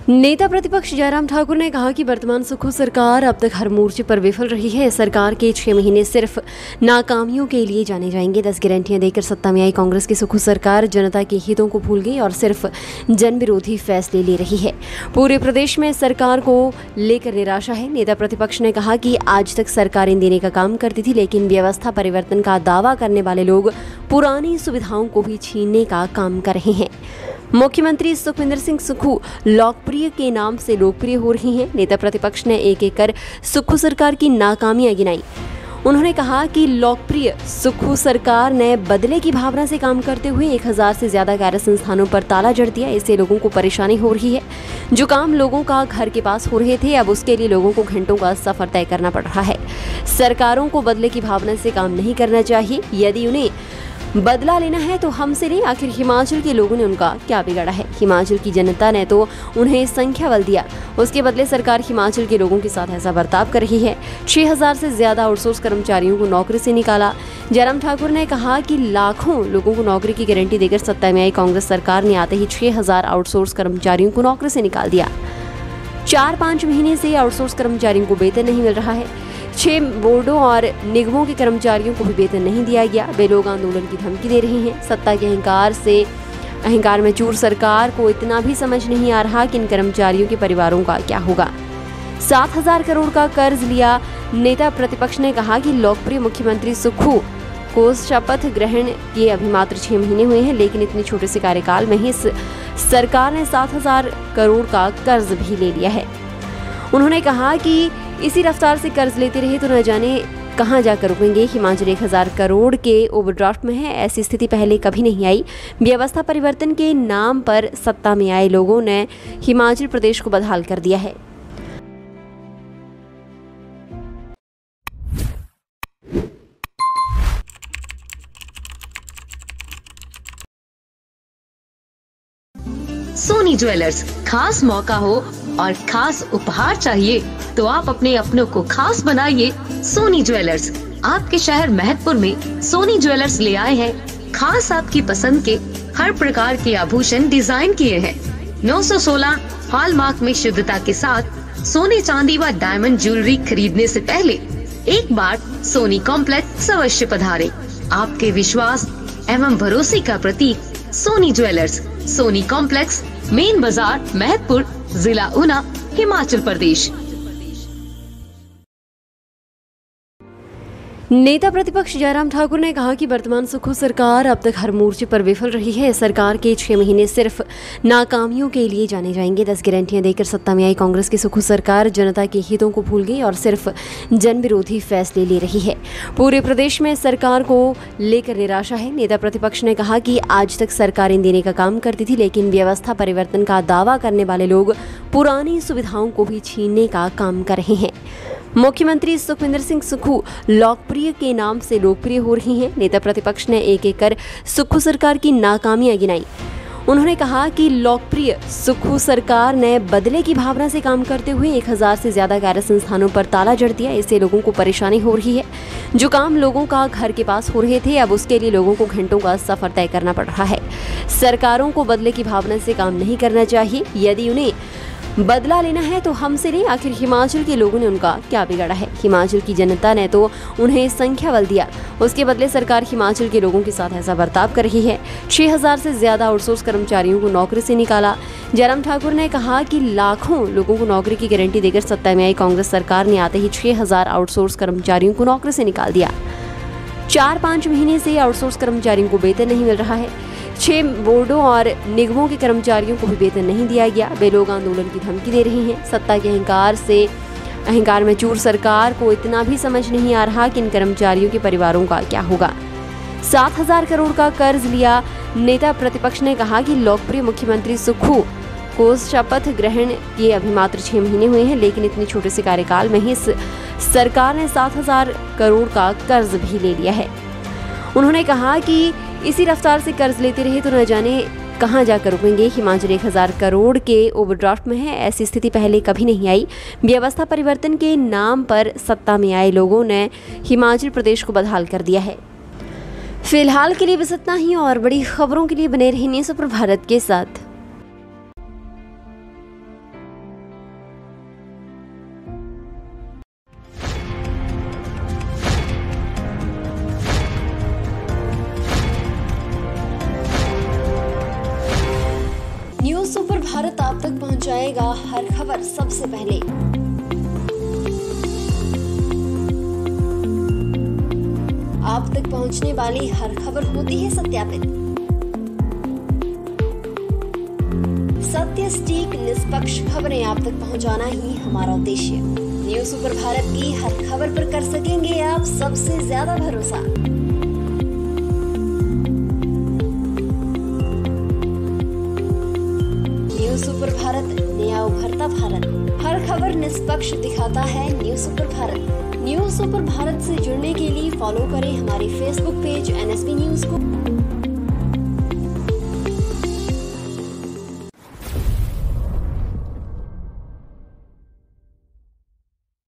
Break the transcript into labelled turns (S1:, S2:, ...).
S1: नेता प्रतिपक्ष जयराम ठाकुर ने कहा कि वर्तमान सुक्खू सरकार अब तक हर मोर्चे पर विफल रही है। सरकार के 6 महीने सिर्फ नाकामियों के लिए जाने जाएंगे। 10 गारंटियां देकर सत्ता में आई कांग्रेस की सुक्खू सरकार जनता के हितों को भूल गई और सिर्फ जन विरोधी फैसले ले रही है। पूरे प्रदेश में सरकार को लेकर निराशा है। नेता प्रतिपक्ष ने कहा कि आज तक सरकारें देने का काम करती थी, लेकिन व्यवस्था परिवर्तन का दावा करने वाले लोग पुरानी सुविधाओं को भी छीनने का काम कर रहे हैं। मुख्यमंत्री सुखविंदर सिंह सुक्खू लोकप्रिय के नाम से लोकप्रिय हो रही हैं। नेता प्रतिपक्ष ने एक एक कर सुक्खू सरकार की नाकामियां गिनाई। उन्होंने कहा कि लोकप्रिय सुक्खू सरकार ने बदले की भावना से काम करते हुए 1000 से ज्यादा कार्य संस्थानों पर ताला जड़ दिया। इससे लोगों को परेशानी हो रही है। जो काम लोगों का घर के पास हो रहे थे, अब उसके लिए लोगों को घंटों का सफर तय करना पड़ रहा है। सरकारों को बदले की भावना से काम नहीं करना चाहिए। यदि उन्हें बदला लेना है तो हमसे नहीं। आखिर हिमाचल के लोगों ने उनका क्या बिगाड़ा है? हिमाचल की जनता ने तो उन्हें संख्या बल दिया, उसके बदले सरकार हिमाचल के लोगों के साथ ऐसा बर्ताव कर रही है। 6000 से ज्यादा आउटसोर्स कर्मचारियों को नौकरी से निकाला। जयराम ठाकुर ने कहा कि लाखों लोगों को नौकरी की गारंटी देकर सत्ता में आई कांग्रेस सरकार ने आते ही 6000 आउटसोर्स कर्मचारियों को नौकरी से निकाल दिया। 4-5 महीने से आउटसोर्स कर्मचारियों को वेतन नहीं मिल रहा है। 6 बोर्डों और निगमों के कर्मचारियों को भी वेतन नहीं दिया गया। वे लोग आंदोलन की धमकी दे रहे हैं। सत्ता के अहंकार में चूर सरकार को इतना भी समझ नहीं आ रहा कि इन कर्मचारियों के परिवारों का क्या होगा। 7000 करोड़ का कर्ज लिया। नेता प्रतिपक्ष ने कहा कि लोकप्रिय मुख्यमंत्री सुक्खू को शपथ ग्रहण किए अभी मात्र 6 महीने हुए हैं, लेकिन इतने छोटे से कार्यकाल में ही सरकार ने 7000 करोड़ का कर्ज भी ले लिया है। उन्होंने कहा कि इसी रफ्तार से कर्ज लेते रहे तो न जाने कहां जाकर रुकेंगे। हिमाचल 1000 करोड़ के ओवरड्राफ्ट में है। ऐसी स्थिति पहले कभी नहीं आई। व्यवस्था परिवर्तन के नाम पर सत्ता में आए लोगों ने हिमाचल प्रदेश को बदहाल कर दिया है।
S2: सोनी ज्वेलर्स, खास मौका हो और खास उपहार चाहिए तो आप अपने अपनों को खास बनाइए। सोनी ज्वेलर्स आपके शहर महतपुर में सोनी ज्वेलर्स ले आए हैं खास आपकी पसंद के हर प्रकार के आभूषण डिजाइन किए हैं। 916 हॉलमार्क में शुद्धता के साथ सोने चांदी व डायमंड ज्वेलरी खरीदने से पहले एक बार सोनी कॉम्प्लेक्स अवश्य पधारें। आपके विश्वास एवं भरोसे का प्रतीक Soni jewellers, Soni complex, main बाजार, महतपुर, जिला ऊना, हिमाचल प्रदेश।
S1: नेता प्रतिपक्ष जयराम ठाकुर ने कहा कि वर्तमान सुक्खू सरकार अब तक हर मोर्चे पर विफल रही है। सरकार के 6 महीने सिर्फ नाकामियों के लिए जाने जाएंगे। 10 गारंटियां देकर सत्ता में आई कांग्रेस की सुक्खू सरकार जनता के हितों को भूल गई और सिर्फ जन विरोधी फैसले ले रही है। पूरे प्रदेश में सरकार को लेकर निराशा है। नेता प्रतिपक्ष ने कहा कि आज तक सरकारें देने का काम करती थी, लेकिन व्यवस्था परिवर्तन का दावा करने वाले लोग पुरानी सुविधाओं को भी छीनने का काम कर रहे हैं। मुख्यमंत्री सुखविंदर सिंह सुक्खू लोकप्रिय के नाम से लोकप्रिय हो रही हैं। नेता प्रतिपक्ष ने एक एक कर सुक्खू सरकार की नाकामियां गिनाई। उन्होंने कहा कि लोकप्रिय सुक्खू सरकार ने बदले की भावना से काम करते हुए 1000 से ज्यादा कार्य संस्थानों पर ताला जड़ दिया। इससे लोगों को परेशानी हो रही है। जो काम लोगों का घर के पास हो रहे थे, अब उसके लिए लोगों को घंटों का सफर तय करना पड़ रहा है। सरकारों को बदले की भावना से काम नहीं करना चाहिए। यदि उन्हें बदला लेना है तो हमसे नहीं। आखिर हिमाचल के लोगों ने उनका क्या बिगाड़ा है? हिमाचल की जनता ने तो उन्हें संख्या बल दिया, उसके बदले सरकार हिमाचल के लोगों के साथ ऐसा बर्ताव कर रही है। 6000 से ज्यादा आउटसोर्स कर्मचारियों को नौकरी से निकाला। जयराम ठाकुर ने कहा कि लाखों लोगों को नौकरी की गारंटी देकर सत्ता में आई कांग्रेस सरकार ने आते ही 6000 आउटसोर्स कर्मचारियों को नौकरी से निकाल दिया। 4-5 महीने से आउटसोर्स कर्मचारियों को वेतन नहीं मिल रहा है। 6 बोर्डों और निगमों के कर्मचारियों को भी वेतन नहीं दिया गया। वे लोग आंदोलन की धमकी दे रहे हैं। सत्ता के अहंकार में चूर सरकार को इतना भी समझ नहीं आ रहा कि इन कर्मचारियों के परिवारों का क्या होगा। 7000 करोड़ का कर्ज लिया। नेता प्रतिपक्ष ने कहा कि लोकप्रिय मुख्यमंत्री सुक्खू को शपथ ग्रहण किए अभी मात्र 6 महीने हुए हैं, लेकिन इतने छोटे से कार्यकाल में ही सरकार ने 7000 करोड़ का कर्ज भी ले लिया है। उन्होंने कहा कि इसी रफ्तार से कर्ज लेते रहे तो न जाने कहां जाकर रुकेंगे। हिमाचल 1000 करोड़ के ओवरड्राफ्ट में है। ऐसी स्थिति पहले कभी नहीं आई। व्यवस्था परिवर्तन के नाम पर सत्ता में आए लोगों ने हिमाचल प्रदेश को बदहाल कर दिया है। फिलहाल के लिए बस इतना ही और बड़ी खबरों के लिए बने रहिए न्यूज़ सुपर भारत के साथ। न्यूज सुपर भारत आप तक पहुंचाएगा हर खबर सबसे पहले। आप तक पहुंचने वाली हर खबर होती है सत्यापित। सत्य, सटीक, निष्पक्ष खबरें आप तक पहुंचाना ही हमारा उद्देश्य। न्यूज सुपर भारत की हर खबर पर कर सकेंगे आप सबसे ज्यादा भरोसा। न्यूज सुपर भारत, नया उभरता भारत। हर खबर निष्पक्ष दिखाता है news super Bharat. News super Bharat से जुड़ने के लिए फॉलो करें हमारे फेसबुक पेज NSP न्यूज को।